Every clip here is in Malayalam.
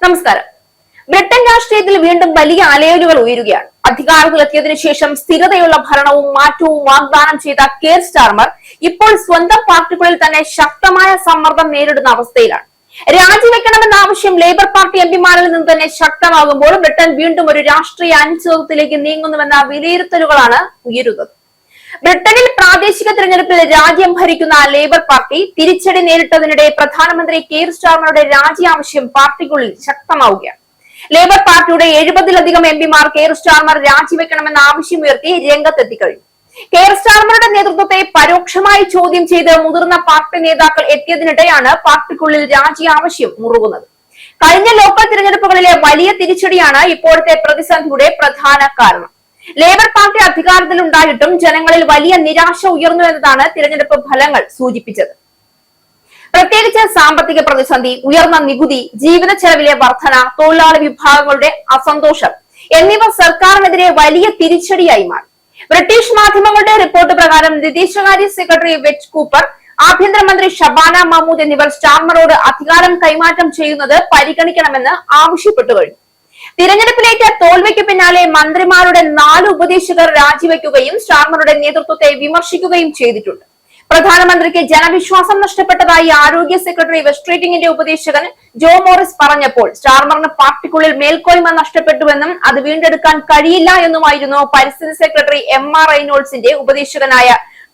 നമസ്കാരം. ബ്രിട്ടൻ രാഷ്ട്രീയത്തിൽ വീണ്ടും വലിയ അലയലുകൾ ഉയരുകയാണ്. അധികാരത്തിലെത്തിയതിനു ശേഷം സ്ഥിരതയുള്ള ഭരണവും മാറ്റവും വാഗ്ദാനം ചെയ്ത കെയർ സ്റ്റാർമർ ഇപ്പോൾ സ്വന്തം പാർട്ടിക്കുള്ളിൽ തന്നെ ശക്തമായ സമ്മർദ്ദം നേരിടുന്ന അവസ്ഥയിലാണ്. രാജിവെക്കണമെന്ന ആവശ്യം ലേബർ പാർട്ടി എംപിമാരിൽ നിന്ന് തന്നെ ശക്തമാകുമ്പോൾ ബ്രിട്ടൻ വീണ്ടും ഒരു രാഷ്ട്രീയ അനിശ്ചിതത്വത്തിലേക്ക് നീങ്ങുന്നുവെന്ന വിലയിരുത്തലുകളാണ് ഉയരുന്നത്. ബ്രിട്ടനിൽ പ്രാദേശിക തിരഞ്ഞെടുപ്പിൽ രാജ്യം ഭരിക്കുന്ന ലേബർ പാർട്ടി തിരിച്ചടി നേരിട്ടതിനിടെ പ്രധാനമന്ത്രി കെയർ സ്റ്റാർമറുടെ രാജി ആവശ്യം പാർട്ടിക്കുള്ളിൽ ശക്തമാവുകയാണ്. ലേബർ പാർട്ടിയുടെ 70-ലധികം എംപിമാർ കെയർ സ്റ്റാർമർ രാജിവെക്കണമെന്ന ആവശ്യമുയർത്തി രംഗത്തെത്തിക്കഴിഞ്ഞു. കെയർ സ്റ്റാർമറുടെ നേതൃത്വത്തെ പരോക്ഷമായി ചോദ്യം ചെയ്ത് മുതിർന്ന പാർട്ടി നേതാക്കൾ എത്തിയതിനിടെയാണ് പാർട്ടിക്കുള്ളിൽ രാജി ആവശ്യം മുറുകുന്നത്. കഴിഞ്ഞ ലോക്കൽ തിരഞ്ഞെടുപ്പുകളിലെ വലിയ തിരിച്ചടിയാണ് ഇപ്പോഴത്തെ പ്രതിസന്ധിയുടെ പ്രധാന കാരണം. ലേബർ പാർട്ടി അധികാരത്തിലുണ്ടായിട്ടും ജനങ്ങളിൽ വലിയ നിരാശ ഉയർന്നു എന്നതാണ് തിരഞ്ഞെടുപ്പ് ഫലങ്ങൾ സൂചിപ്പിച്ചത്. പ്രത്യേകിച്ച് സാമ്പത്തിക പ്രതിസന്ധി, ഉയർന്ന നികുതി, ജീവിത ചെലവിലെ വർധന, തൊഴിലാളി വിഭാഗങ്ങളുടെ അസന്തോഷം എന്നിവ സർക്കാരിനെതിരെ വലിയ തിരിച്ചടിയായി മാറി. ബ്രിട്ടീഷ് മാധ്യമങ്ങളുടെ റിപ്പോർട്ട് പ്രകാരം വിദേശകാര്യ സെക്രട്ടറി വെറ്റ് കൂപ്പർ, ആഭ്യന്തരമന്ത്രി ഷബാന മഹ്മൂദ് എന്നിവർ സ്റ്റാർമറോട് അധികാരം കൈമാറ്റം ചെയ്യുന്നത് പരിഗണിക്കണമെന്ന് ആവശ്യപ്പെട്ടു കഴിഞ്ഞു. തിരഞ്ഞെടുപ്പിലേറ്റ തോൽവിക്ക് പിന്നാലെ മന്ത്രിമാരുടെ 4 ഉപദേശകർ രാജിവെക്കുകയും സ്റ്റാർമറുടെ നേതൃത്വത്തെ വിമർശിക്കുകയും ചെയ്തിട്ടുണ്ട്. പ്രധാനമന്ത്രിക്ക് ജനവിശ്വാസം നഷ്ടപ്പെട്ടതായി ആരോഗ്യ സെക്രട്ടറി വെസ്ട്രേറ്റിംഗിന്റെ ഉപദേശകൻ ജോ മോറിസ് പറഞ്ഞപ്പോൾ സ്റ്റാർമറിന് പാർട്ടിക്കുള്ളിൽ മേൽക്കോയ്മ നഷ്ടപ്പെട്ടുവെന്നും അത് വീണ്ടെടുക്കാൻ കഴിയില്ല എന്നുമായിരുന്നു പരിസ്ഥിതി സെക്രട്ടറി എം.ആർ. റെയ്നോൾഡ്സിന്റെ ഉപദേശകനായ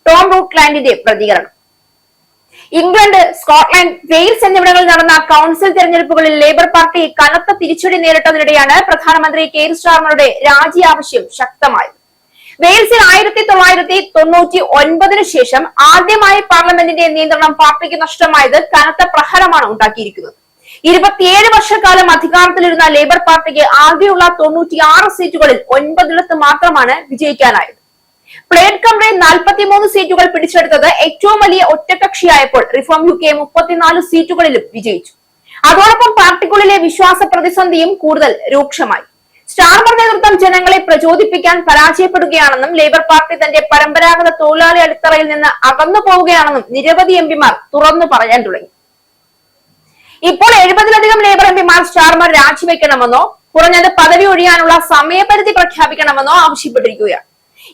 ടോം റൂട്ട്ലാൻഡിന്റെ പ്രതികരണം. ഇംഗ്ലണ്ട്, സ്കോട്ട്ലൻഡ്, വെയിൽസ് എന്നിവിടങ്ങളിൽ നടന്ന കൌൺസിൽ തെരഞ്ഞെടുപ്പുകളിൽ ലേബർ പാർട്ടി കനത്ത തിരിച്ചടി നേരിട്ടതിനിടെയാണ് പ്രധാനമന്ത്രി കെയർ സ്റ്റാർമറുടെ രാജി ആവശ്യം ശക്തമായത്. വെയിൽസിൽ 1999 ശേഷം ആദ്യമായി പാർലമെന്റിന്റെ നിയന്ത്രണം പാർട്ടിക്ക് നഷ്ടമായത് കനത്ത പ്രഹരമാണ് ഉണ്ടാക്കിയിരിക്കുന്നത്. 27 വർഷക്കാലം അധികാരത്തിലിരുന്ന ലേബർ പാർട്ടിക്ക് ആകെയുള്ള 96 സീറ്റുകളിൽ 9 മാത്രമാണ് വിജയിക്കാനായത്. പ്ലേഡ് കംബ്രി 43 സീറ്റുകൾ പിടിച്ചെടുത്തത് ഏറ്റവും വലിയ ഒറ്റകക്ഷിയായപ്പോൾ റിഫോം UK 34 സീറ്റുകളിലും വിജയിച്ചു. അതോടൊപ്പം പാർട്ടിക്കുള്ളിലെ വിശ്വാസ പ്രതിസന്ധിയും കൂടുതൽ രൂക്ഷമായി. സ്റ്റാർമർ നേതൃത്വം ജനങ്ങളെ പ്രചോദിപ്പിക്കാൻ പരാജയപ്പെടുകയാണെന്നും ലേബർ പാർട്ടി തന്റെ പരമ്പരാഗത തൊഴിലാളി അടിത്തറയിൽ നിന്ന് അകന്നു പോവുകയാണെന്നും നിരവധി എംപിമാർ തുറന്നു പറയാൻ തുടങ്ങി. ഇപ്പോൾ 70-ലധികം ലേബർ എംപിമാർ സ്റ്റാർമർ രാജിവെക്കണമെന്നോ കുറഞ്ഞത് പദവി ഒഴിയാനുള്ള സമയപരിധി പ്രഖ്യാപിക്കണമെന്നോ ആവശ്യപ്പെട്ടിരിക്കുകയാണ്.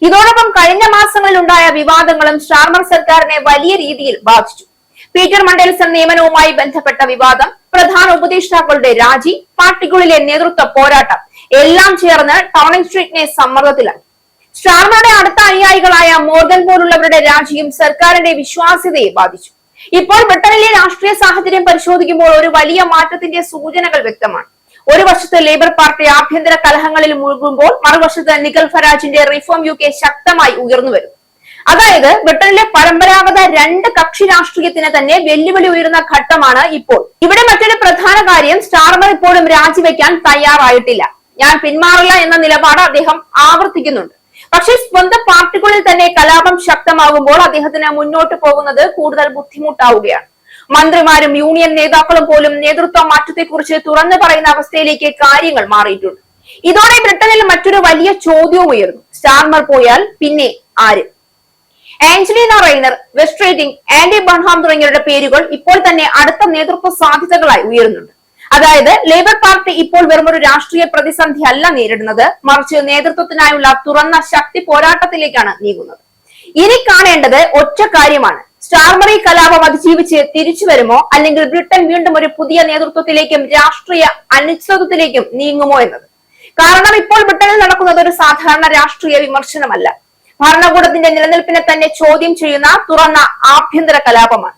ഇതോടൊപ്പം കഴിഞ്ഞ മാസങ്ങളിൽ ഉണ്ടായ വിവാദങ്ങളും സ്റ്റാർമർ സർക്കാരിനെ വലിയ രീതിയിൽ ബാധിച്ചു. പീറ്റർ മണ്ടേൽസൺ നിയമനവുമായി ബന്ധപ്പെട്ട വിവാദം, പ്രധാന ഉപദേഷ്ടാക്കളുടെ രാജി, പാർട്ടിക്കുള്ളിലെ നേതൃത്വ പോരാട്ടം എല്ലാം ചേർന്ന് ടൗണിംഗ് സ്ട്രീറ്റിനെ സമ്മർദ്ദത്തിലാക്കി. സ്റ്റാർമറുടെ അടുത്ത അനുയായികളായ മോർഗൻ പോലുള്ളവരുടെ രാജിയും സർക്കാരിന്റെ വിശ്വാസ്യതയെ ബാധിച്ചു. ഇപ്പോൾ ബ്രിട്ടനിലെ രാഷ്ട്രീയ സാഹചര്യം പരിശോധിക്കുമ്പോൾ ഒരു വലിയ മാറ്റത്തിന്റെ സൂചനകൾ വ്യക്തമാണ്. ഒരു വശത്ത് ലേബർ പാർട്ടി ആഭ്യന്തര കലഹങ്ങളിൽ മുഴുകുമ്പോൾ മറുവശത്ത് നിക്കൽ ഫരാജിന്റെ റിഫോം UK ശക്തമായി ഉയർന്നു വരും. അതായത് ബ്രിട്ടനിലെ പരമ്പരാഗത 2 കക്ഷി രാഷ്ട്രീയത്തിന് തന്നെ വെല്ലുവിളി ഉയരുന്ന ഘട്ടമാണ് ഇപ്പോൾ. ഇവിടെ മറ്റൊരു പ്രധാന കാര്യം, സ്റ്റാർമർ ഇപ്പോഴും രാജിവെക്കാൻ തയ്യാറായിട്ടില്ല. ഞാൻ പിന്മാറില്ല എന്ന നിലപാട് അദ്ദേഹം ആവർത്തിക്കുന്നുണ്ട്. പക്ഷേ സ്വന്തം പാർട്ടിക്കുള്ളിൽ തന്നെ കലാപം ശക്തമാകുമ്പോൾ അദ്ദേഹത്തിന് മുന്നോട്ട് പോകുന്നത് കൂടുതൽ ബുദ്ധിമുട്ടാവുകയാണ്. മന്ത്രിമാരും യൂണിയൻ നേതാക്കളും പോലും നേതൃത്വ മാറ്റത്തെക്കുറിച്ച് തുറന്നു പറയുന്ന അവസ്ഥയിലേക്ക് കാര്യങ്ങൾ മാറിയിട്ടുണ്ട്. ഇതോടെ ബ്രിട്ടനിൽ മറ്റൊരു വലിയ ചോദ്യവും ഉയർന്നു. സ്റ്റാർമർ പോയാൽ പിന്നെ ആര്? ആഞ്ചലീന റെയ്നർ, വെസ്ട്രേറ്റിംഗ്, ആൻഡി ബൺഹാം തുടങ്ങിയവരുടെ പേരുകൾ ഇപ്പോൾ തന്നെ അടുത്ത നേതൃത്വ സാധ്യതകളായി ഉയരുന്നുണ്ട്. അതായത് ലേബർ പാർട്ടി ഇപ്പോൾ വെറുമൊരു രാഷ്ട്രീയ പ്രതിസന്ധി അല്ല നേരിടുന്നത്, മറിച്ച് നേതൃത്വത്തിനായുള്ള തുറന്ന ശക്തി പോരാട്ടത്തിലേക്കാണ് നീങ്ങുന്നത്. ഇനി കാണേണ്ടത് ഒറ്റ കാര്യമാണ്, സ്റ്റാർമർ ഈ കലാപം അതിജീവിച്ച് തിരിച്ചു വരുമോ, അല്ലെങ്കിൽ ബ്രിട്ടൻ വീണ്ടും ഒരു പുതിയ നേതൃത്വത്തിലേക്കും രാഷ്ട്രീയ അനിശ്ചിതത്വത്തിലേക്കും നീങ്ങുമോ എന്നത്. കാരണം ഇപ്പോൾ ബ്രിട്ടനിൽ നടക്കുന്നത് ഒരു സാധാരണ രാഷ്ട്രീയ വിമർശനമല്ല, ഭരണകൂടത്തിന്റെ നിലനിൽപ്പിനെ തന്നെ ചോദ്യം ചെയ്യുന്ന തുറന്ന ആഭ്യന്തര കലാപമാണ്.